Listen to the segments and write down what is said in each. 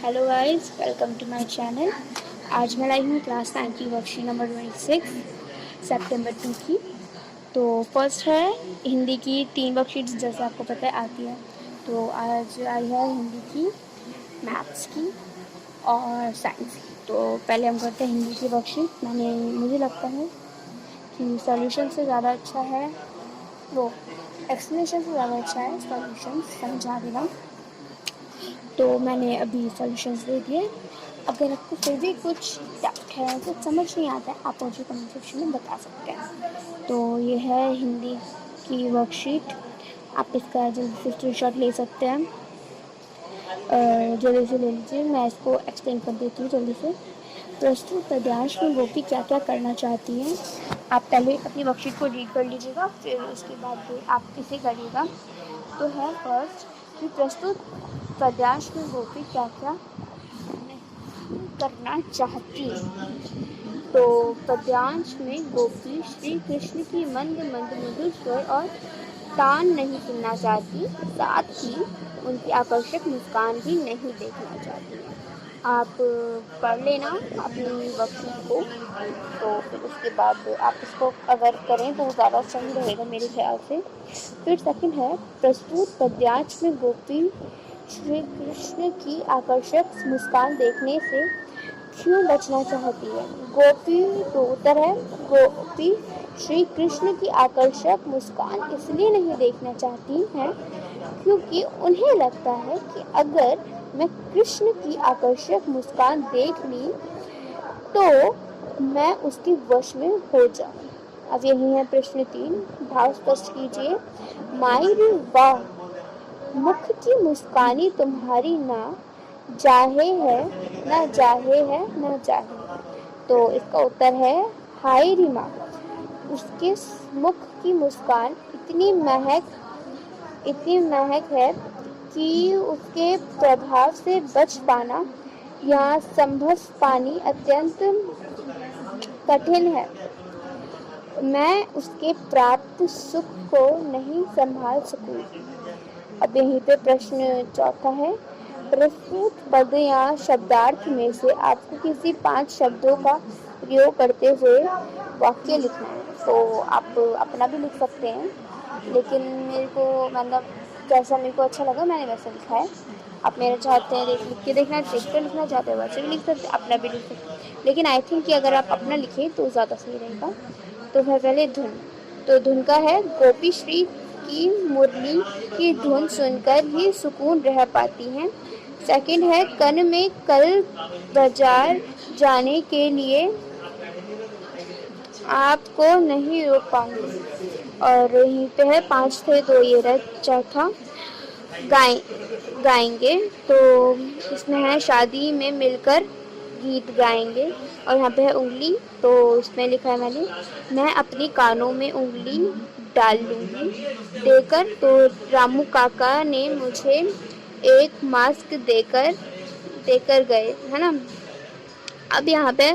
Hello guys, welcome to my channel. आज मैं लाई हूँ क्लास 9 की वर्कशीट नंबर 26 सितंबर 2 की। तो फर्स्ट है हिंदी की 3 वर्कशीट्स, जैसे आपको पता है आती है। तो आज आई है हिंदी की, मैथ्स की और साइंस की। तो पहले हम करते हैं हिंदी की वर्कशीट। मुझे लगता है कि सॉल्यूशन से ज़्यादा अच्छा है वो एक्सप्लेनेशन से ज़्यादा अच्छा है सॉल्यूशन समझा देना। तो मैंने अभी सॉल्यूशंस दे दिए। अगर आपको फिर भी कुछ डाउट है, कुछ समझ नहीं आता है, आप मुझे कमेंट सेक्शन में बता सकते हैं। तो ये है हिंदी की वर्कशीट। आप इसका जल्दी से स्क्रीनशॉट ले सकते हैं, जल्दी से ले लीजिए। मैं इसको एक्सप्लेन कर देती हूँ जल्दी से। प्रस्तुत पद्यांश में गोपी क्या क्या करना चाहती हैं, आप पहले अपनी वर्कशीट को रीड कर लीजिएगा, फिर उसके बाद आप इसे करिएगा। तो है फर्स्ट कि प्रस्तुत पद्यांश में गोपी क्या क्या करना चाहती है। तो पद्यांश में गोपी श्री कृष्ण की मंद मंद मधुर स्वर और तान नहीं सुनना चाहती, साथ ही उनकी आकर्षक मुस्कान भी नहीं देखना चाहती। आप पढ़ लेना अपनी वर्कशीट को, तो फिर उसके बाद आप इसको अगर करें तो ज़्यादा सही रहेगा मेरे ख्याल से। फिर सेकंड है, प्रस्तुत पद्यांश में गोपी श्री कृष्ण की आकर्षक मुस्कान देखने से क्यों बचना चाहती है। गोपी तो उत्तर है, गोपी श्री कृष्ण की आकर्षक मुस्कान इसलिए नहीं देखना चाहती हैं क्योंकि उन्हें लगता है कि अगर मैं कृष्ण की आकर्षक मुस्कान देख ली तो मैं उसके वश में हो जाऊं। अब यही है प्रश्न 3, भाव स्पष्ट कीजिए। माई वाह, मुख की मुस्कानी तुम्हारी ना जाहे है, ना जाहे है, ना जाहे। तो इसका उत्तर है हाय रीमा, उसके मुख की मुस्कान इतनी महक है कि उसके प्रभाव से बच पाना या संभव पानी अत्यंत कठिन है। मैं उसके प्राप्त सुख को नहीं संभाल सकूंगी। अब यहीं पे प्रश्न चौथा है, प्रस्तुत पद या शब्दार्थ में से आपको किसी 5 शब्दों का प्रयोग करते हुए वाक्य लिखना है। तो आप अपना भी लिख सकते हैं, लेकिन मेरे को मतलब जैसा मेरे को अच्छा लगा मैंने वैसा लिखा है। आप मेरा चाहते हैं लिख के देखना, देख कर लिखना चाहते हैं वैसे भी लिख सकते, अपना भी लिख सकते, लेकिन आई थिंक कि अगर आप अपना लिखें तो ज़्यादा सही रहेगा। तो है पहले धुन। तो धुन का है, गोपी श्री की मुरली की धुन सुनकर ही सुकून रह पाती हैं। सेकंड है, कन में कल बाजार जाने के लिए आपको नहीं रोक पाऊंगी। और यहीं पे है 5 थे तो ये रह चौथा, गाएंगे। तो इसमें है शादी में मिलकर गीत गाएंगे। और यहाँ पे है उंगली, तो इसमें लिखा है मैंने, मैं अपनी कानों में उंगली डाल लूँगी देकर। तो रामू काका ने मुझे एक मास्क देकर गए, है ना। अब यहाँ पे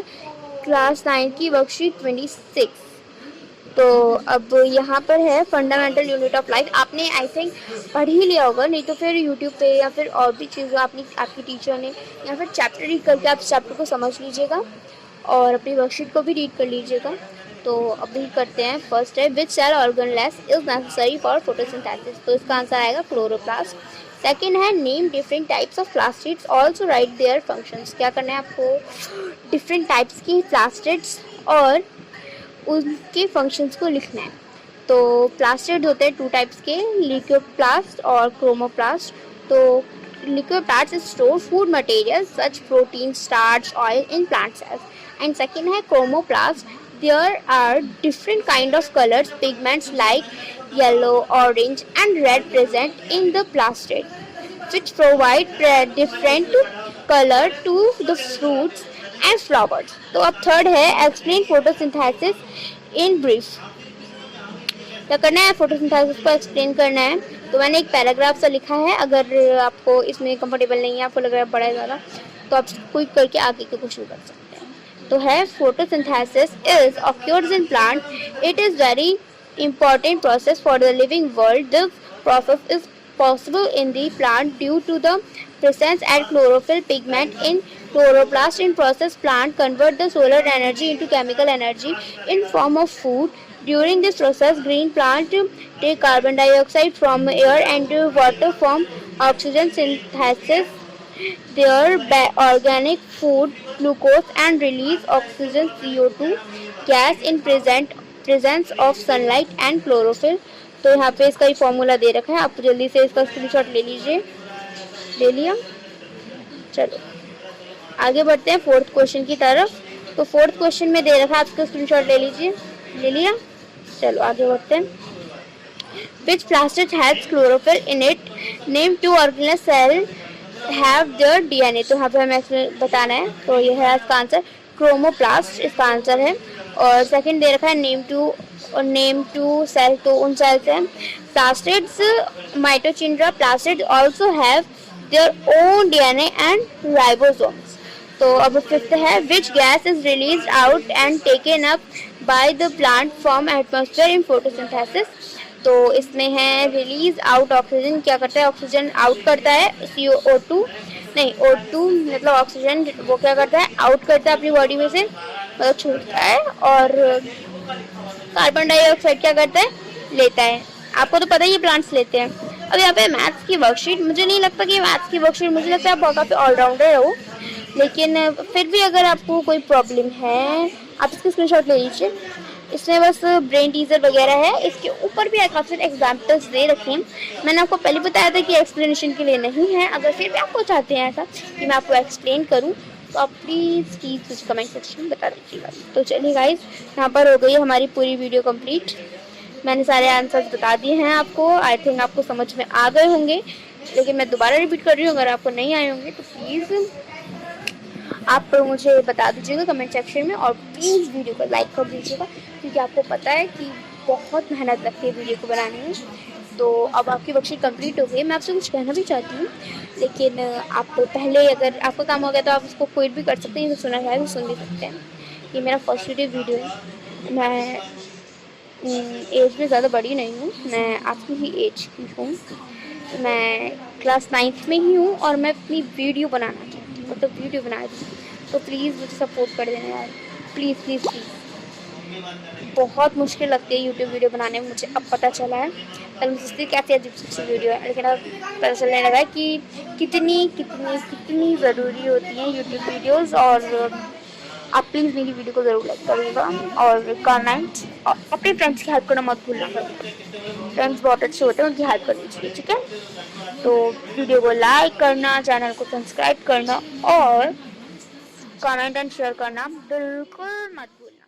क्लास 9 की वर्कशीट 26। तो अब यहाँ पर है फंडामेंटल यूनिट ऑफ लाइफ। आपने आई थिंक पढ़ ही लिया होगा, नहीं तो फिर यूट्यूब पे या फिर और भी चीज़ें आपकी टीचर ने या फिर चैप्टर रीड करके आप चैप्टर को समझ लीजिएगा और अपनी वर्कशीट को भी रीड कर लीजिएगा। तो अभी करते हैं। फर्स्ट है, which cell organelles is necessary for photosynthesis. तो इसका आंसर आएगा क्लोरोप्लास्ट। सेकेंड है, name different types of plastids, also write their functions. क्या करना है आपको, डिफरेंट टाइप्स की प्लास्टिड्स और उनके फंक्शंस को लिखना है। तो प्लास्टिड होते हैं 2 टाइप्स के, लिक्योप्लास्ट और क्रोमोप्लास्ट। तो leucoplast store food material such protein, starch, oil in plant cells. And second है chromoplast, there are different kind of colors, pigments like yellow, orange and red present in the plastid, which provide different color to the fruits and flowers. तो अब third है, explain photosynthesis in brief। क्या करना है, photosynthesis को explain करना है। तो मैंने एक पैराग्राफ सा लिखा है, अगर आपको इसमें कंफर्टेबल नहीं है, आपको लग रहा है बड़ा है ज़्यादा, तो आप क्विक करके आगे के क्वेश्चन कर सकते हैं। तो है, photosynthesis is occurs in plant. It is very important process for the living world. The process is possible in the plant due to the presence and chlorophyll pigment in chloroplast. In process, plant convert the solar energy into chemical energy in form of food. During this process, green plant take carbon dioxide from air and water from oxygen synthesis their organic food glucose and release oxygen CO2 gas in presence of sunlight and chlorophyll. तो यहाँ पे इसका ही formula दे रखा है, आप जल्दी से इसका स्क्रीनशॉट ले लीजिए। ले लिया? चलो आगे बढ़ते हैं फोर्थ क्वेश्चन की तरफ। तो फोर्थ क्वेश्चन में दे रखा है, आप इसका स्क्रीनशॉट ले लीजिए। ले लिया? चलो आगे बढ़ते हैं। Which plastic has chlorophyll in it? Name two organelle cell have their DNA। तो यहाँ पे हमें बताना है, तो ये है इसका आंसर क्रोमोप्लास्ट इसका आंसर है। और सेकंड दे रखा है नेम टू सेल, तो उन सेल्स हैं plastids mitochondria. Plastids also have their own DNA and ribosomes. तो अब फिफ्थ है which gas is release out and taken up by the plant from atmosphere in photosynthesis. तो इसमें है रिलीज आउट ऑक्सीजन क्या करता है, ऑक्सीजन आउट करता है, CO2 नहीं O2 मतलब ऑक्सीजन वो क्या करता है आउट करता है अपनी बॉडी में से, मतलब छोड़ता है, और कार्बन डाइऑक्साइड क्या करता है लेता है। आपको तो पता ही है प्लांट्स लेते हैं। अब यहाँ पे मैथ्स की वर्कशीट, मुझे नहीं लगता कि मैथ्स की वर्कशीट, मुझे लगता है आप काफ़ी ऑलराउंडर हो, लेकिन फिर भी अगर आपको कोई प्रॉब्लम है आप इसके स्क्रीनशॉट ले लीजिए। इसमें बस ब्रेन टीजर वगैरह है, इसके ऊपर भी काफ़ी सारे एग्जाम्पल्स दे रखे हैं। मैंने आपको पहले बताया था कि एक्सप्लेनेशन के लिए नहीं है। अगर फिर भी आपको चाहते हैं ऐसा कि मैं आपको एक्सप्लेन करूं तो आप प्लीज़ मुझे कमेंट सेक्शन में बता दीजिएगा। तो चलिए गाइस, यहाँ पर हो गई हमारी पूरी वीडियो कंप्लीट। मैंने सारे आंसर्स बता दिए हैं आपको। आई थिंक आपको समझ में आ गए होंगे, लेकिन मैं दोबारा रिपीट कर रही हूँ। अगर आपको नहीं आए होंगे तो प्लीज़ आप मुझे बता दीजिएगा कमेंट सेक्शन में, और प्लीज़ वीडियो को लाइक कर दीजिएगा, क्योंकि आपको पता है कि बहुत मेहनत लगती है वीडियो को बनाने में। तो अब आपकी वर्कशीट कंप्लीट हो गई। मैं आपसे कुछ कहना भी चाहती हूँ, लेकिन आप पहले अगर आपका काम हो गया तो आप उसको क्विट भी कर सकते हैं, सुना है तो सुन भी सकते हैं। ये मेरा फर्स्ट वीडियो है। मैं एज में ज़्यादा बड़ी नहीं हूँ, मैं आपकी ही एज की हूँ। मैं क्लास 9th में ही हूँ और मैं अपनी वीडियो बनाना चाहती हूँ, मतलब वीडियो बना रही हूँ। तो प्लीज़ मुझे सपोर्ट कर देना यार, प्लीज़ प्लीज़ प्लीज़। बहुत मुश्किल लगती है यूट्यूब वीडियो बनाने में, मुझे अब पता चला है। पहले मुझे सोचती कैसे अजीब सी वीडियो है, लेकिन अब पता चलने लगा है कि कितनी कितनी कितनी ज़रूरी होती हैं यूट्यूब वीडियोज़। और आप प्लीज़ मेरी वीडियो को ज़रूर लाइक करिएगा और कमेंट, और अपने फ्रेंड्स की हेल्प करना मत भूलना। फ्रेंड्स बहुत अच्छे होते हैं, उनकी हेल्प करनी चाहिए, ठीक है। तो वीडियो को लाइक करना, चैनल को सब्सक्राइब करना और कमेंट एंड शेयर करना बिल्कुल मत भूलना।